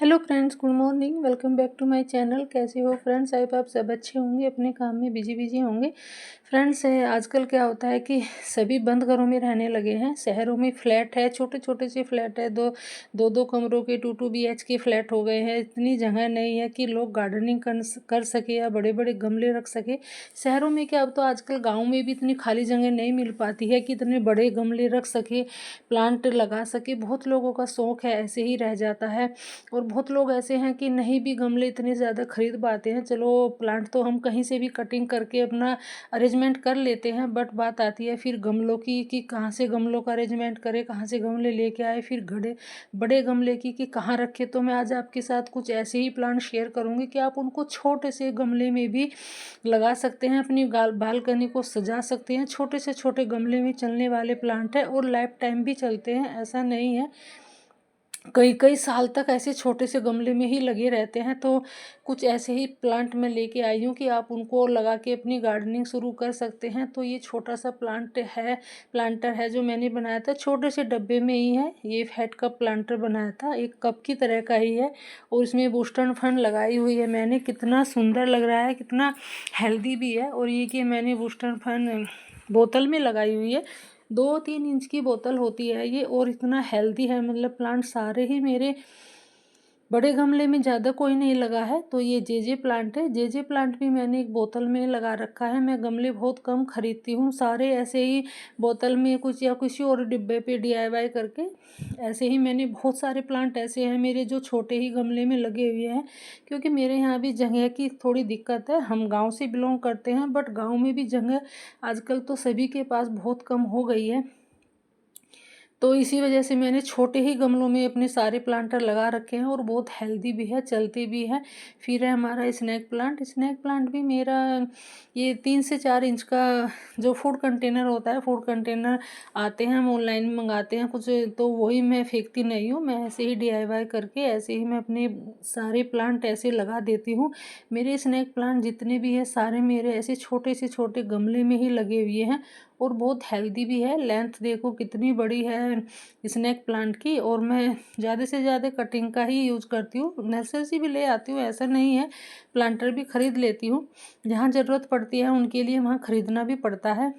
Hello friends, good morning. Welcome back to my channel. कैसे हो friends? I hope आप सब अच्छे होंगे, अपने काम में बिजी होंगे। फ्रेंड्स, आजकल क्या होता है कि सभी बंद घरों में रहने लगे हैं। शहरों में फ्लैट है, छोटे छोटे से फ्लैट है, दो कमरों के 2 BH के फ्लैट हो गए हैं। इतनी जगह नहीं है कि लोग गार्डनिंग कर सके या बड़े बड़े गमले रख सके। शहरों में क्या, अब तो आजकल गाँव में भी इतनी खाली जगह नहीं मिल पाती है कि इतने बड़े गमले रख सके, प्लांट लगा सके। बहुत लोगों का शौक है, ऐसे ही रह जाता है। और बहुत लोग ऐसे हैं कि नहीं भी गमले इतने ज़्यादा खरीद पाते हैं। चलो, प्लांट तो हम कहीं से भी कटिंग करके अपना अरेंजमेंट कर लेते हैं, बट बात आती है फिर गमलों की कि कहाँ से गमलों का अरेंजमेंट करें, कहाँ से गमले लेके आए, फिर बड़े गमले की कि कहाँ रखे। तो मैं आज आपके साथ कुछ ऐसे ही प्लांट शेयर करूँगी कि आप उनको छोटे से गमले में भी लगा सकते हैं, अपनी बालकनी को सजा सकते हैं। छोटे से छोटे गमले में चलने वाले प्लांट है और लाइफ टाइम भी चलते हैं, ऐसा नहीं है। कई कई साल तक ऐसे छोटे से गमले में ही लगे रहते हैं। तो कुछ ऐसे ही प्लांट मैं लेके आई हूँ कि आप उनको लगा के अपनी गार्डनिंग शुरू कर सकते हैं। तो ये छोटा सा प्लांटर है जो मैंने बनाया था, छोटे से डब्बे में ही है। ये हेड कप प्लांटर बनाया था, एक कप की तरह का ही है और इसमें बूस्टर फंड लगाई हुई है मैंने। कितना सुंदर लग रहा है, कितना हेल्दी भी है। और ये कि मैंने बूस्टर फंड बोतल में लगाई हुई है, 2-3 इंच की बोतल होती है ये, और इतना हेल्दी है। मतलब प्लांट सारे ही मेरे बड़े गमले में ज़्यादा कोई नहीं लगा है। तो ये जे प्लांट है। जे प्लांट भी मैंने एक बोतल में लगा रखा है। मैं गमले बहुत कम खरीदती हूँ, सारे ऐसे ही बोतल में कुछ या किसी और डिब्बे पे DIY करके ऐसे ही। मैंने बहुत सारे प्लांट ऐसे हैं मेरे जो छोटे ही गमले में लगे हुए हैं, क्योंकि मेरे यहाँ भी जगह की थोड़ी दिक्कत है। हम गाँव से बिलोंग करते हैं, बट गाँव में भी जगह आजकल तो सभी के पास बहुत कम हो गई है। तो इसी वजह से मैंने छोटे ही गमलों में अपने सारे प्लांटर लगा रखे हैं और बहुत हेल्दी भी है, चलती भी है। फिर है हमारा स्नैक प्लांट भी मेरा ये 3 से 4 इंच का जो फूड कंटेनर होता है, फूड कंटेनर आते हैं, हम ऑनलाइन मंगाते हैं कुछ, तो वही मैं फेंकती नहीं हूँ। मैं ऐसे ही DIY करके ऐसे ही मैं अपने सारे प्लांट ऐसे लगा देती हूँ। मेरे स्नैक प्लांट जितने भी है सारे मेरे ऐसे छोटे से छोटे गमले में ही लगे हुए हैं और बहुत हेल्दी भी है। लेंथ देखो कितनी बड़ी है स्नैक प्लांट की। और मैं ज़्यादा से ज़्यादा कटिंग का ही यूज़ करती हूँ, नर्सरी से भी ले आती हूँ, ऐसा नहीं है। प्लांटर भी ख़रीद लेती हूँ, जहाँ ज़रूरत पड़ती है उनके लिए वहाँ ख़रीदना भी पड़ता है।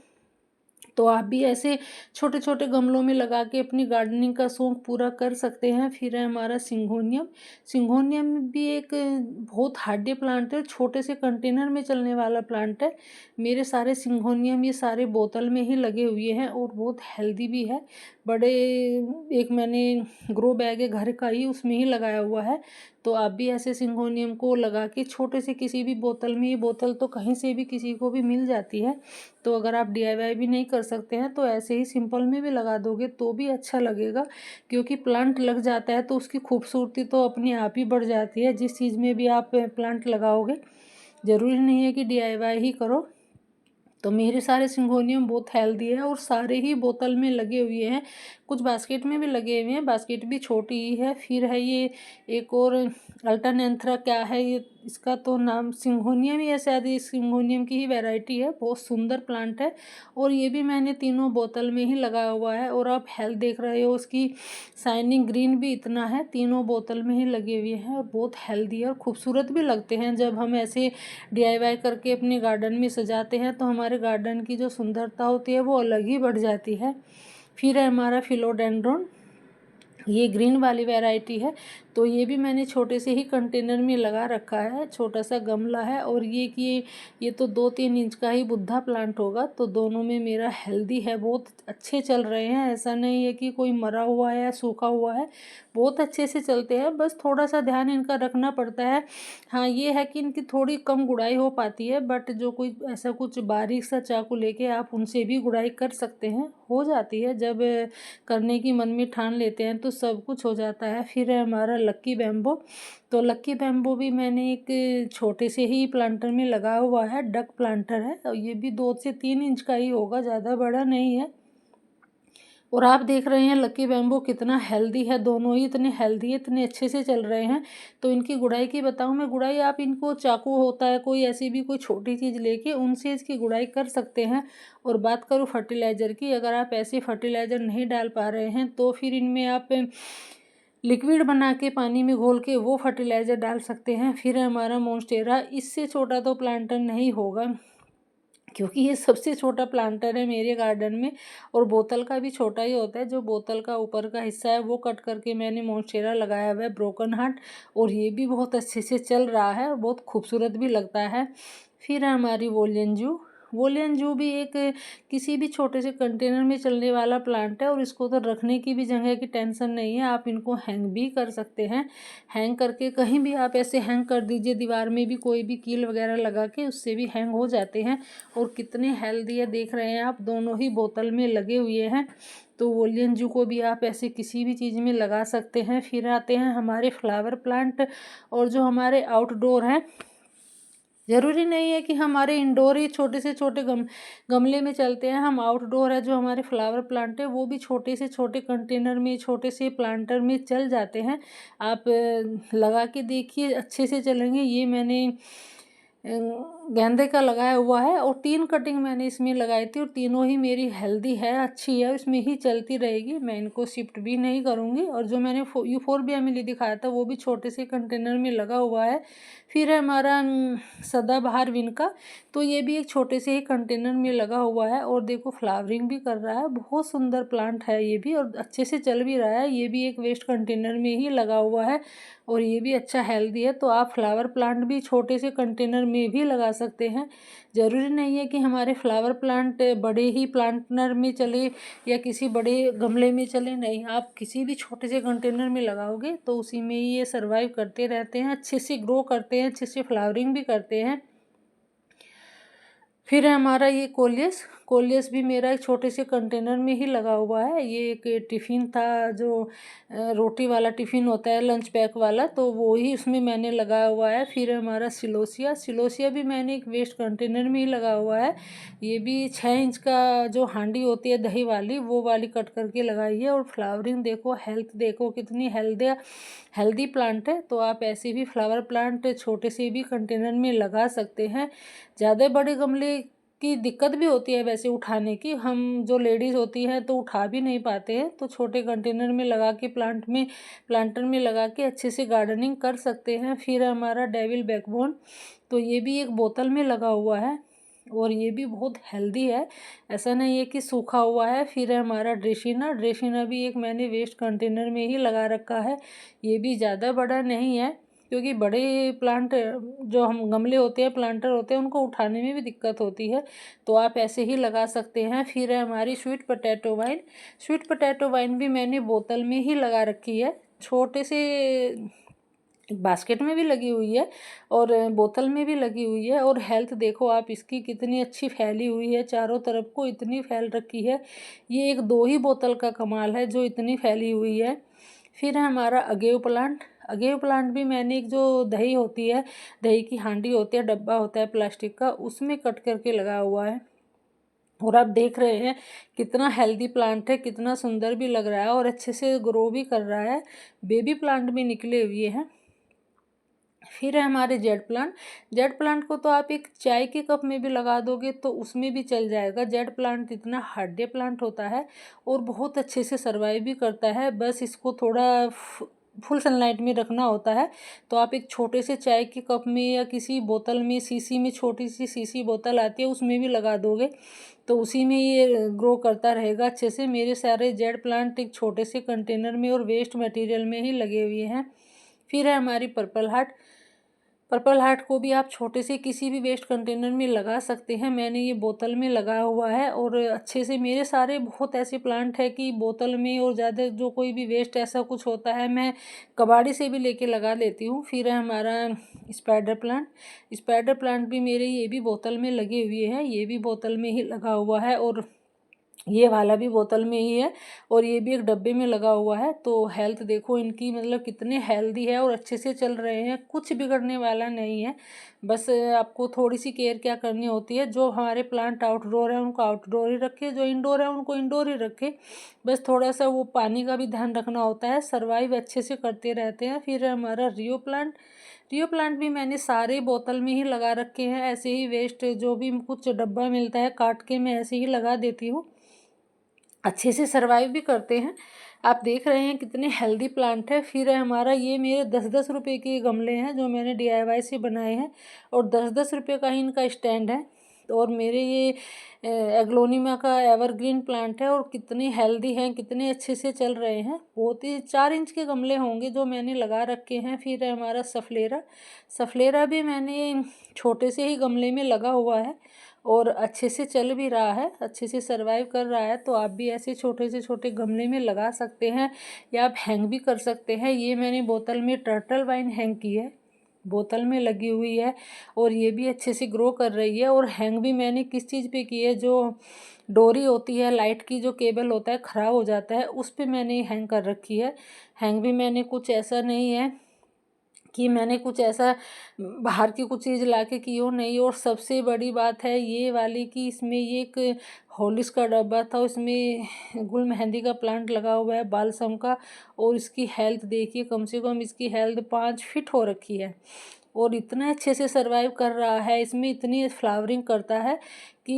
तो आप भी ऐसे छोटे छोटे गमलों में लगा के अपनी गार्डनिंग का शौक पूरा कर सकते हैं। फिर है हमारा सिंघोनियम भी एक बहुत हार्डी प्लांट है, छोटे से कंटेनर में चलने वाला प्लांट है। मेरे सारे सिंघोनियम ये सारे बोतल में ही लगे हुए हैं और बहुत हेल्दी भी है। बड़े एक मैंने ग्रो बैग है घर का ही, उसमें ही लगाया हुआ है। तो आप भी ऐसे सिंघोनियम को लगा के छोटे से किसी भी बोतल में, ये बोतल तो कहीं से भी किसी को भी मिल जाती है। तो अगर आप DIY भी नहीं कर सकते हैं तो ऐसे ही सिंपल में भी लगा दोगे तो भी अच्छा लगेगा, क्योंकि प्लांट लग जाता है तो उसकी खूबसूरती तो अपने आप ही बढ़ जाती है। जिस चीज़ में भी आप प्लांट लगाओगे, ज़रूरी नहीं है कि DIY ही करो। तो मेरे सारे सिंगोनियम बहुत हेल्दी है और सारे ही बोतल में लगे हुए हैं, कुछ बास्केट में भी लगे हुए हैं, बास्केट भी छोटी ही है। फिर है ये एक और अल्टरनेंथ्रा, क्या है ये, इसका तो नाम सिंगोनियम ही है शायद, ये सिंगोनियम की ही वैरायटी है। बहुत सुंदर प्लांट है और ये भी मैंने तीनों बोतल में ही लगाया हुआ है। और आप हेल्थ देख रहे हो उसकी, शाइनिंग ग्रीन भी इतना है, तीनों बोतल में ही लगे हुए हैं और बहुत हेल्दी है और खूबसूरत भी लगते हैं। जब हम ऐसे DIY करके अपने गार्डन में सजाते हैं तो हमारे गार्डन की जो सुंदरता होती है वो अलग ही बढ़ जाती है। फिर है हमारा फिलोडेंड्रोन, ये ग्रीन वाली वैरायटी है। तो ये भी मैंने छोटे से ही कंटेनर में लगा रखा है, छोटा सा गमला है। और ये तो 2-3 इंच का ही बुद्धा प्लांट होगा। तो दोनों में मेरा हेल्दी है, बहुत अच्छे चल रहे हैं। ऐसा नहीं है कि कोई मरा हुआ है या सूखा हुआ है, बहुत अच्छे से चलते हैं। बस थोड़ा सा ध्यान इनका रखना पड़ता है। हाँ, ये है कि इनकी थोड़ी कम गुड़ाई हो पाती है, बट जो कोई ऐसा कुछ बारीक सा चाकू लेके आप उनसे भी गुड़ाई कर सकते हैं, हो जाती है। जब करने की मन में ठान लेते हैं तो सब कुछ हो जाता है। फिर है हमारा लक्की बैम्बो। तो लक्की बैम्बो भी मैंने एक छोटे से ही प्लांटर में लगा हुआ है, डक प्लांटर है और ये भी 2 से 3 इंच का ही होगा, ज़्यादा बड़ा नहीं है। और आप देख रहे हैं लक्की बैम्बो कितना हेल्दी है, दोनों ही इतने हेल्दी है, इतने अच्छे से चल रहे हैं। तो इनकी गुड़ाई की बताऊं मैं, गुड़ाई आप इनको चाकू होता है कोई ऐसी भी कोई छोटी चीज़ लेके उनसे इसकी गुड़ाई कर सकते हैं। और बात करूं फर्टिलाइज़र की, अगर आप ऐसे फर्टिलाइज़र नहीं डाल पा रहे हैं तो फिर इनमें आप लिक्विड बना के पानी में घोल के वो फर्टिलाइज़र डाल सकते हैं। फिर है हमारा मोन्स्टेरा, इससे छोटा तो प्लांटर नहीं होगा क्योंकि ये सबसे छोटा प्लांटर है मेरे गार्डन में, और बोतल का भी छोटा ही होता है। जो बोतल का ऊपर का हिस्सा है वो कट करके मैंने मोन्स्टेरा लगाया हुआ है ब्रोकन हार्ट, और ये भी बहुत अच्छे से चल रहा है और बहुत खूबसूरत भी लगता है। फिर है हमारी वोलियनजू। वोलियनजू भी एक किसी भी छोटे से कंटेनर में चलने वाला प्लांट है, और इसको तो रखने की भी जगह की टेंशन नहीं है। आप इनको हैंग भी कर सकते हैं। हैंग करके कहीं भी आप ऐसे हैंग कर दीजिए, दीवार में भी कोई भी कील वगैरह लगा के, उससे भी हैंग हो जाते हैं। और कितने हेल्दी है देख रहे हैं आप, दोनों ही बोतल में लगे हुए हैं। तो वोलियनजू को भी आप ऐसे किसी भी चीज़ में लगा सकते हैं। फिर आते हैं हमारे फ्लावर प्लांट, और जो हमारे आउटडोर हैं, ज़रूरी नहीं है कि हमारे इंडोर ही छोटे से छोटे गमले में चलते हैं। हम आउटडोर है जो हमारे फ्लावर प्लांट है वो भी छोटे से छोटे कंटेनर में, छोटे से प्लांटर में चल जाते हैं। आप लगा के देखिए, अच्छे से चलेंगे। ये मैंने गेंदे का लगाया हुआ है, और 3 कटिंग मैंने इसमें लगाई थी, और तीनों ही मेरी हेल्दी है, अच्छी है, इसमें ही चलती रहेगी। मैं इनको शिफ्ट भी नहीं करूँगी। और जो मैंने यूफोर्बिया मिली दिखाया था वो भी छोटे से कंटेनर में लगा हुआ है। फिर है हमारा सदाबहार विनका, तो ये भी एक छोटे से ही कंटेनर में लगा हुआ है, और देखो फ्लावरिंग भी कर रहा है। बहुत सुंदर प्लांट है ये भी, और अच्छे से चल भी रहा है। ये भी एक वेस्ट कंटेनर में ही लगा हुआ है, और ये भी अच्छा हेल्दी है। तो आप फ्लावर प्लांट भी छोटे से कंटेनर में भी लगा सकते हैं। ज़रूरी नहीं है कि हमारे फ्लावर प्लांट बड़े ही प्लांटर में चले या किसी बड़े गमले में चले, नहीं, आप किसी भी छोटे से कंटेनर में लगाओगे तो उसी में ही ये सर्वाइव करते रहते हैं, अच्छे से ग्रो करते हैं, अच्छे से फ्लावरिंग भी करते हैं। फिर है हमारा ये कोलियस। कोलियस भी मेरा एक छोटे से कंटेनर में ही लगा हुआ है। ये एक टिफ़िन था, जो रोटी वाला टिफ़िन होता है लंच पैक वाला, तो वो ही उसमें मैंने लगाया हुआ है। फिर है हमारा सिलोसिया। सिलोसिया भी मैंने एक वेस्ट कंटेनर में ही लगा हुआ है। ये भी 6 इंच का जो हांडी होती है दही वाली, वो वाली कट करके लगाई है। और फ्लावरिंग देखो, हेल्थ देखो कितनी हेल्दी प्लांट है। तो आप ऐसे भी फ्लावर प्लांट छोटे से भी कंटेनर में लगा सकते हैं। ज़्यादा बड़े गमले की दिक्कत भी होती है वैसे उठाने की, हम जो लेडीज़ होती हैं तो उठा भी नहीं पाते हैं। तो छोटे कंटेनर में लगा के प्लांटर में लगा के अच्छे से गार्डनिंग कर सकते हैं। फिर हमारा डेविल बैकबोन, तो ये भी एक बोतल में लगा हुआ है, और ये भी बहुत हेल्दी है, ऐसा नहीं है कि सूखा हुआ है। फिर है हमारा ड्रेसिना। ड्रेसिना भी एक मैंने वेस्ट कंटेनर में ही लगा रखा है। ये भी ज़्यादा बड़ा नहीं है, क्योंकि बड़े प्लांट जो हम गमले होते हैं, प्लांटर होते हैं, उनको उठाने में भी दिक्कत होती है। तो आप ऐसे ही लगा सकते हैं। फिर है हमारी sweet potato wine. Sweet potato wine भी मैंने बोतल में ही लगा रखी है, छोटे से बास्केट में भी लगी हुई है और बोतल में भी लगी हुई है। और हेल्थ देखो आप इसकी कितनी अच्छी फैली हुई है, चारों तरफ को इतनी फैल रखी है। ये एक 2 ही बोतल का कमाल है जो इतनी फैली हुई है। फिर है हमारा अगेव प्लांट। अगेव प्लांट भी मैंने एक जो दही होती है, दही की हांडी होती है, डब्बा होता है प्लास्टिक का, उसमें कट करके लगा हुआ है। और आप देख रहे हैं कितना हेल्दी प्लांट है, कितना सुंदर भी लग रहा है और अच्छे से ग्रो भी कर रहा है। बेबी प्लांट भी निकले हुए हैं। फिर है हमारे जेड प्लांट। जेड प्लांट को तो आप एक चाय के कप में भी लगा दोगे तो उसमें भी चल जाएगा। जेड प्लांट इतना हार्डे प्लांट होता है और बहुत अच्छे से सर्वाइव भी करता है, बस इसको थोड़ा फुल सनलाइट में रखना होता है। तो आप एक छोटे से चाय के कप में या किसी बोतल में, सीसी में, छोटी सी सीसी बोतल आती है, उसमें भी लगा दोगे तो उसी में ये ग्रो करता रहेगा अच्छे से। मेरे सारे जेड प्लांट एक छोटे से कंटेनर में और वेस्ट मटेरियल में ही लगे हुए हैं। फिर है हमारी पर्पल हार्ट। पर्पल हार्ट को भी आप छोटे से किसी भी वेस्ट कंटेनर में लगा सकते हैं। मैंने ये बोतल में लगाया हुआ है और अच्छे से, मेरे सारे बहुत ऐसे प्लांट है कि बोतल में, और ज़्यादा जो कोई भी वेस्ट ऐसा कुछ होता है मैं कबाड़ी से भी लेके लगा लेती हूँ। फिर है हमारा स्पाइडर प्लांट। स्पाइडर प्लांट भी मेरे ये भी बोतल में लगे हुए हैं, ये भी बोतल में ही लगा हुआ है, और ये वाला भी बोतल में ही है, और ये भी एक डब्बे में लगा हुआ है। तो हेल्थ देखो इनकी, मतलब कितने हेल्दी है और अच्छे से चल रहे हैं, कुछ बिगड़ने वाला नहीं है। बस आपको थोड़ी सी केयर क्या करनी होती है, जो हमारे प्लांट आउटडोर है उनको आउटडोर ही रखे, जो इंडोर है उनको इंडोर ही रखे। बस थोड़ा सा वो पानी का भी ध्यान रखना होता है, सर्वाइव अच्छे से करते रहते हैं। फिर हमारा रियो प्लांट। रियो प्लांट भी मैंने सारे बोतल में ही लगा रखे हैं, ऐसे ही वेस्ट जो भी कुछ डब्बा मिलता है काट के मैं ऐसे ही लगा देती हूँ। अच्छे से सर्वाइव भी करते हैं। आप देख रहे हैं कितने हेल्दी प्लांट है। फिर है हमारा ये मेरे 10-10 रुपए के गमले हैं जो मैंने DIY से बनाए हैं, और 10-10 रुपये का ही इनका स्टैंड है। और मेरे ये एग्लोनिमा का एवरग्रीन प्लांट है, और कितने हेल्दी हैं, कितने अच्छे से चल रहे हैं। बहुत ही 4 इंच के गमले होंगे जो मैंने लगा रखे हैं। फिर है हमारा सफलेरा, सफलेरा भी मैंने छोटे से ही गमले में लगा हुआ है और अच्छे से चल भी रहा है, अच्छे से सर्वाइव कर रहा है। तो आप भी ऐसे छोटे से छोटे गमले में लगा सकते हैं, या आप हैंग भी कर सकते हैं। ये मैंने बोतल में टर्टल वाइन हैंग की है, बोतल में लगी हुई है, और ये भी अच्छे से ग्रो कर रही है। और हैंग भी मैंने किस चीज़ पे की है, जो डोरी होती है लाइट की, जो केबल होता है ख़राब हो जाता है, उस पे मैंने हैंग कर रखी है। हैंग भी मैंने कुछ ऐसा नहीं है कि मैंने कुछ ऐसा बाहर की कुछ चीज़ ला के की हो, नहीं। और सबसे बड़ी बात है ये वाली कि इसमें ये एक हॉर्लिक्स का डब्बा था, उसमें गुल मेहंदी का प्लांट लगा हुआ है, बालसम का। और इसकी हेल्थ देखिए, कम से कम इसकी हेल्थ 5 फीट हो रखी है, और इतने अच्छे से सर्वाइव कर रहा है। इसमें इतनी फ्लावरिंग करता है कि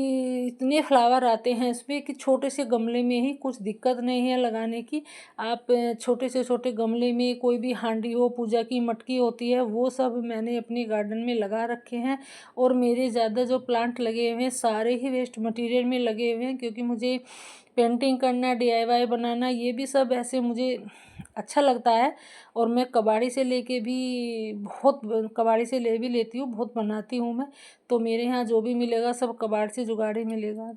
इतने फ्लावर आते हैं इसमें कि छोटे से गमले में ही, कुछ दिक्कत नहीं है लगाने की। आप छोटे से छोटे गमले में कोई भी हांडी हो, पूजा की मटकी होती है, वो सब मैंने अपने गार्डन में लगा रखे हैं। और मेरे ज़्यादा जो प्लांट लगे हुए हैं सारे ही वेस्ट मटेरियल में लगे हुए हैं, क्योंकि मुझे पेंटिंग करना, DIY बनाना, ये भी सब ऐसे मुझे अच्छा लगता है। और मैं कबाड़ी से लेके भी बहुत कबाड़ी से ले भी लेती हूँ, बहुत बनाती हूँ मैं। तो मेरे यहाँ जो भी मिलेगा सब कबाड़ से जुगाड़ ही मिलेगा।